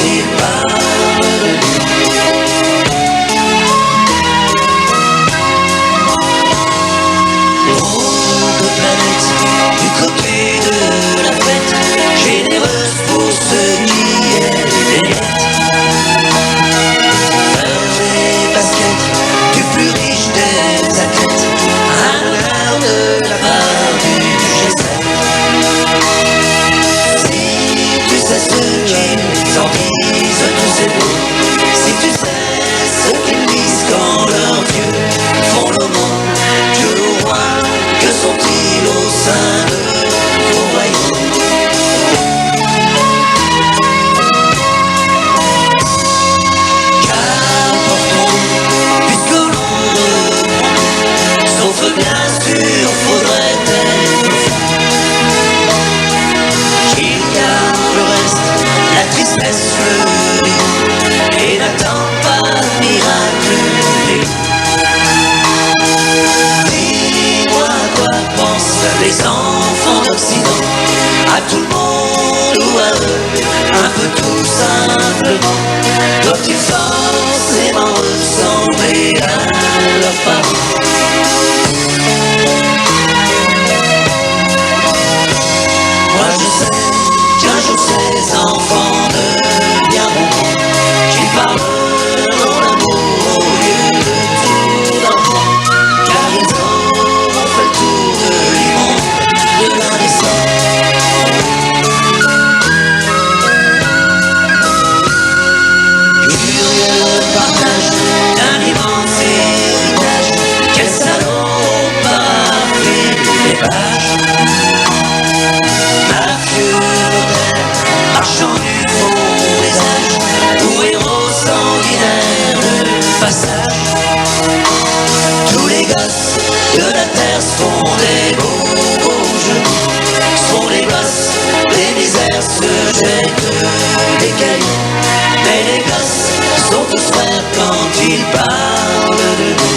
ils parlent de nous. Trop de planètes du côté de la fête, généreuse pour ceux qui aiment les miettes. Faire des baskets du plus riche des athlètes, un honneur de la part du G7. Si tu sais ce qu'ils en disent tous ces mots, si tu sais ce qu'ils disent quand leurs dieux font l'aumône, Dieu au roi, que sont-ils au sein de vos royaumes? Qu'apportons, puisque l'on reprend, sauf bien sûr, faudrait être qu'il garde le reste, la tristesse, le dégoût, et n'attend pas de miracle. Dis-moi à quoi pensent les enfants d'Occident, à tout le monde ou à eux, un peu tout simplement. Doivent-ils forcément ressembler à leurs parents? Moi je sais qu'un jour ces enfants deviendront, qu'ils parleront l'amour au lieu de tout d'enfant, car ils auront fait le tour du monde de l'un des cent. Curieux partage d'un immense héritage, quel salaud parfait les pages. Mafieux notaire, marchand du fond des âges, ou héros sanguinaire de passage. Tous les gosses de la terre sont des beaux jeux, sont les gosses, les misères se jettent des cailloux, mais les gosses sont tous frères quand ils parlent de nous.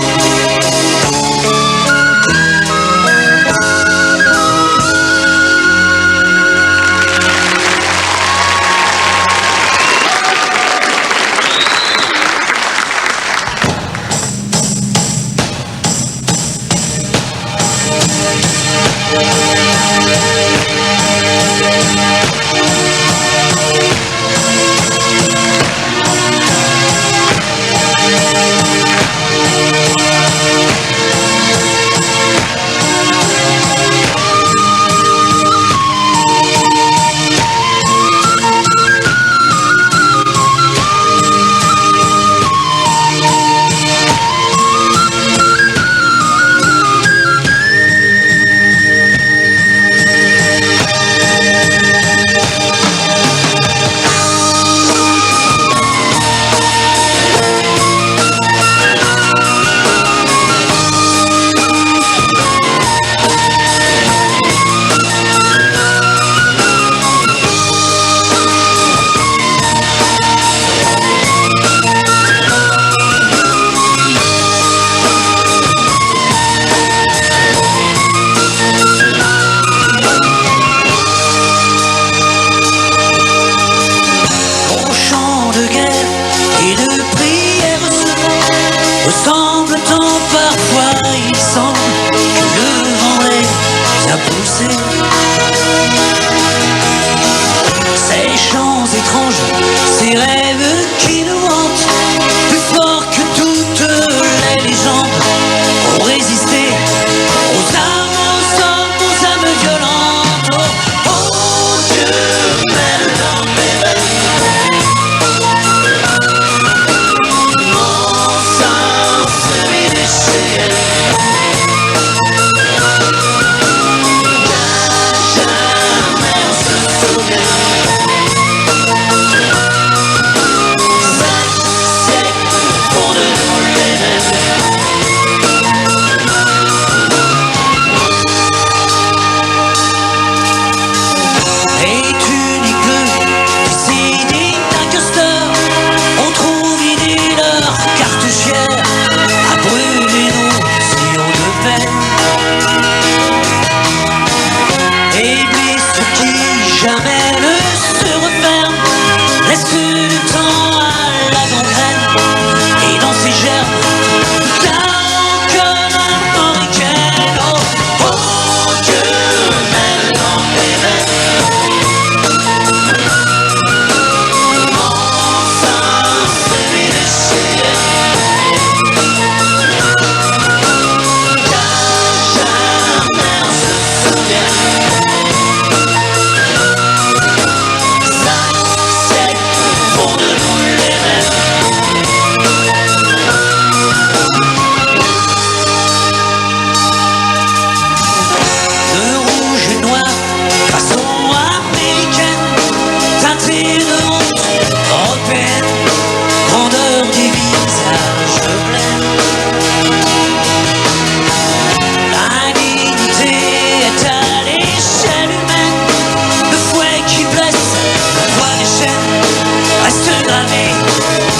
se graver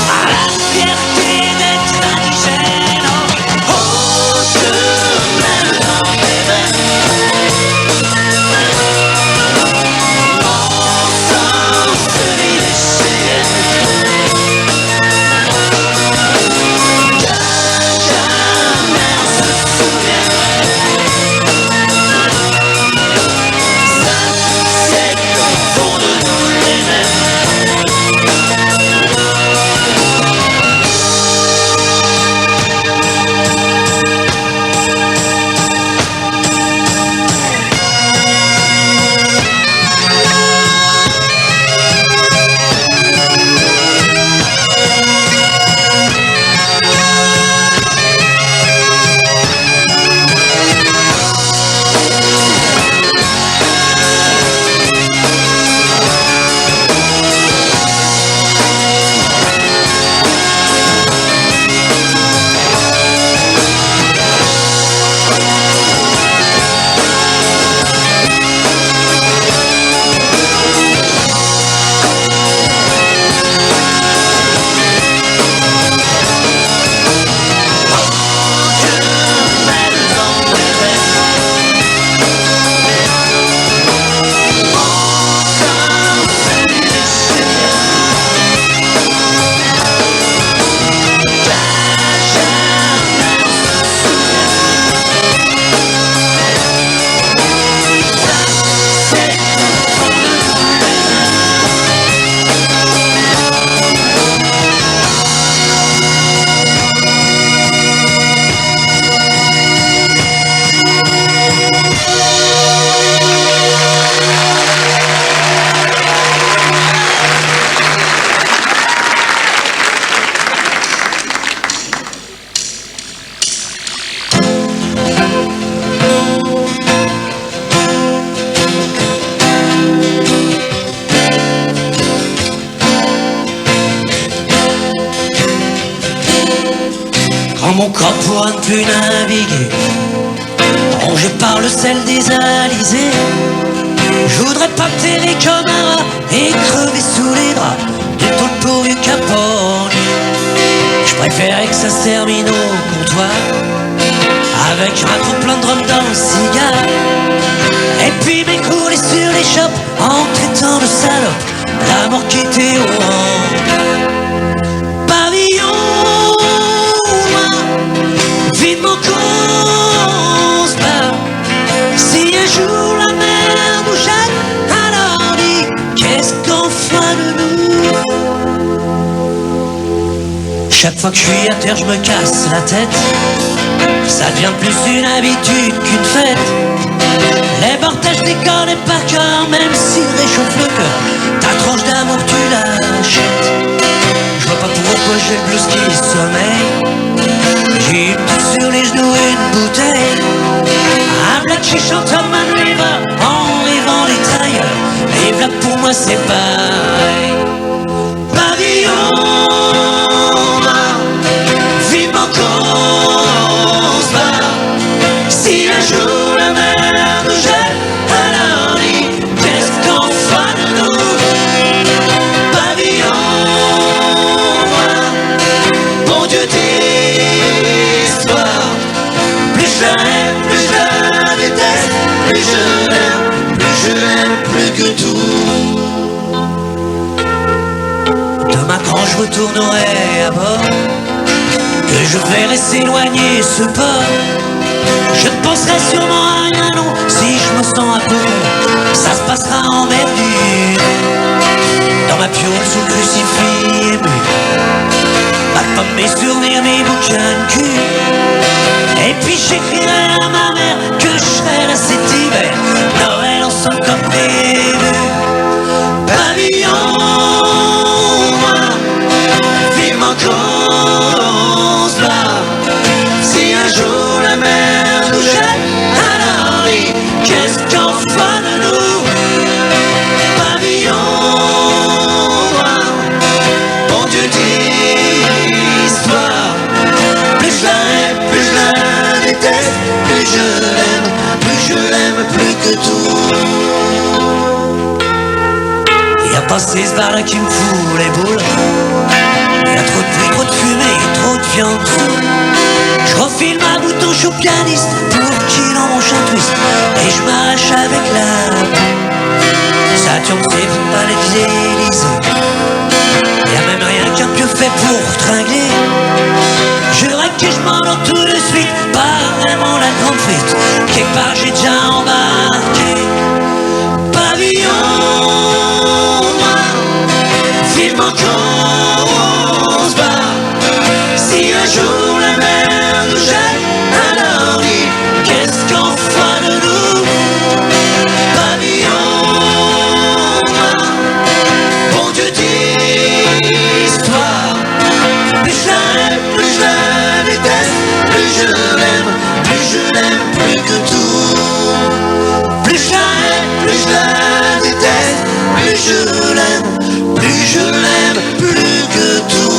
à la fierté d'être indigène. Oh, je mène dans mes veines mon sang, celui des Cheyennes. Jamais on se souvient. Ça, c'est au fond de nous les mêmes. Quand mon corps pourra ne plus naviguer, rongé par le sel des alizés, je voudrais pas terrer comme un rat et crever sous les draps du tout pourvu Capone. Je préférais que ça se termine au comptoir avec un trop plein de rhum dans le cigare, et puis m'écouler sur les chopes en traitant de salope la mort qui était au rang. Pavillon, vivement qu'on se bat. Si un jour la mer nous jette, alors dis, qu'est-ce qu'on fera de nous? Chaque fois que je suis à terre, je me casse la tête. Ça devient plus une habitude qu'une fête. Les bordages décollent par cœur, même s'ils réchauffent le cœur. Ta tranche d'amour, tu l'achètes. Je vois pas pourquoi j'ai le blues qui sommeille. J'ai une touche sur les genoux et une bouteille. Un black qui chante comme un river en rêvant les tailleurs. Et là pour moi c'est pareil. Pavillon, vivement qu'on se bat. Si un jour la mer nous jette, alors dis, qu'est-ce qu'on fera de nous? Pavillon, bon Dieu d'histoire. Plus je l'aime, plus je la déteste. Plus je l'aime plus que tout. Demain quand je retournerai à bord, que je verrai s'éloigner ce port, je ne penserai sûrement à rien, non. Si je me sens un peu bon, ça se passera en verdure. Dans ma piole sous le crucifix ému, ma pomme, mes souvenirs, mes bouquins de cul. Et puis j'écrirai à ma mère que je serai là cet hiver, Noël ensemble comme prévu. Pavillon, vivement qu'on se bat. Si un jour la mer nous jette, alors dis, qu'est-ce qu'on fera de nous? Pavillon, bon Dieu d'histoire. Plus je l'aime, plus je la déteste. Plus je l'aime plus que tout. Y'a pas ces bars qui me fout les boules. Y'a trop de bruit, trop de fumée, trop de viande. Je refile ma bouton, je suis pianiste pour qu'il embranche un twist. Et je m'arrache avec la Saturne, c'est pas l'Élysée. Y'a même rien qu'un pieu fait pour tringler. Je raque et je m'endors tout de suite. Pas vraiment la grande fuite. Quelque part j'ai déjà embarqué. Pavillon noir, vivement qu'on se bat. Si un jour la mer nous jette, alors dis, qu'est-ce qu'on fera de nous? Pavillon noir, bon Dieu d'histoire. Plus je l'aime, plus je la déteste, plus je l'aime, plus je l'aime, plus que tout. Plus je l'aime, plus je la déteste, plus je l'aime, plus je l'aime, plus que tout.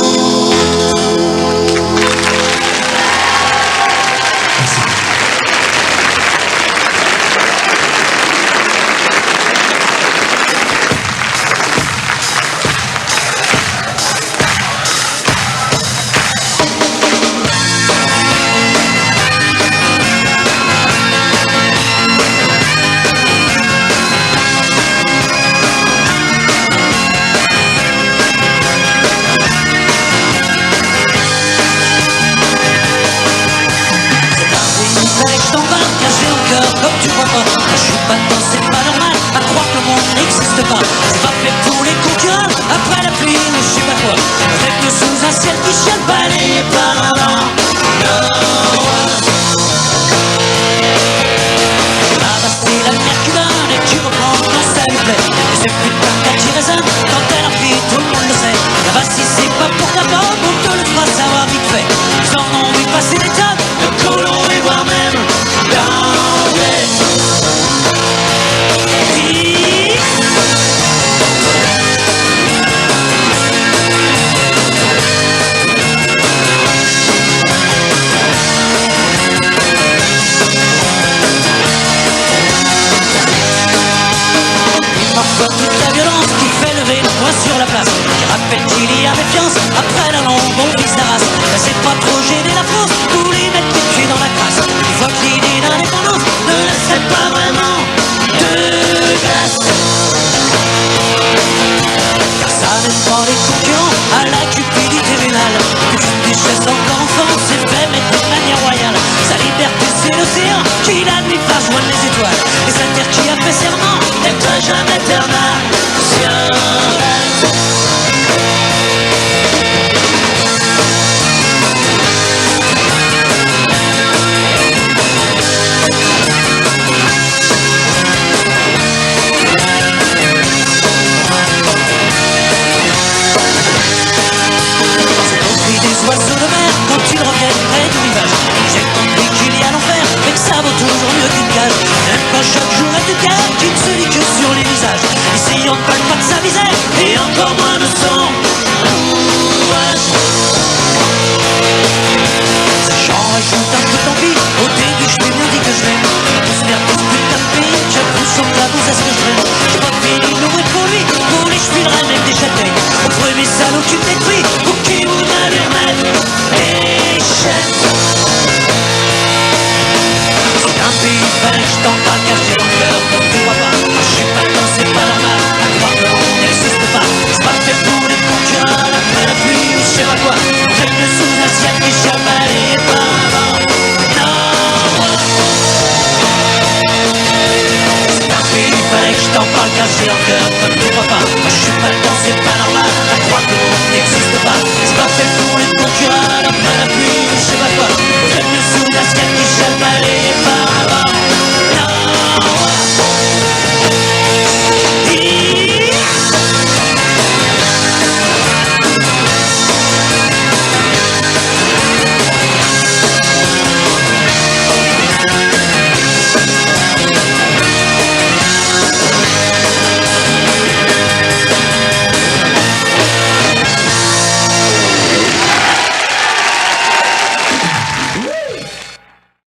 C'est pas normal à croire que le monde n'existe pas. C'est pas fait pour les concurrents. Après la pluie, mais je sais pas quoi. Avec le sous un ciel qui chiale balayé par un vent. Ah bah c'est la lumière qui donne et tu reprends quand ça lui plaît. Et ce putain de qui résonne quand elle envie, tout le monde le sait. Là-bas si c'est pas pour ta pomme, on te le fera savoir vite fait. Ils en ont vu passer des tonnes de colons et voire même d'anglais. Toute la violence qui fait lever le poing sur la place, qui rappelle qu'il y a méfiance après la longue on vise la race. Mais c'est pas trop gêner la France pour les mettre les pieds dans la crasse. Une fois que l'idée d'indépendance ne laisserait pas vraiment de glace. Car ça n'est pas les concurrents à la cupidité vénale. Que tu te déchesses encore enfant, c'est fait mais de manière royale. Sa liberté c'est l'océan qui la nuit fera joindre les étoiles. Et sa terre qui a fait serment d'être jamais éternel sur elle. J'ai compris des oiseaux de mer quand ils reviennent près du rivage. J'ai compris qu'il y a l'enfer mais que ça vaut toujours mieux qu'une cage. Même quand chaque jour est de guerre qui ne se lit que sur les visages. Essayons de pas de sa misère et encore moins de son courage. Sachant rajoute un peu d'envie. Au début je t'ai bien dit que je l'aime. Tous merde de ce putain de pays, j'ai plus sur la bouse à ce que je l'aime. J'ai pas fini d'ouvrir pour lui, pour les je filerai même des châtaignes. Au premier salaud tu me détruis,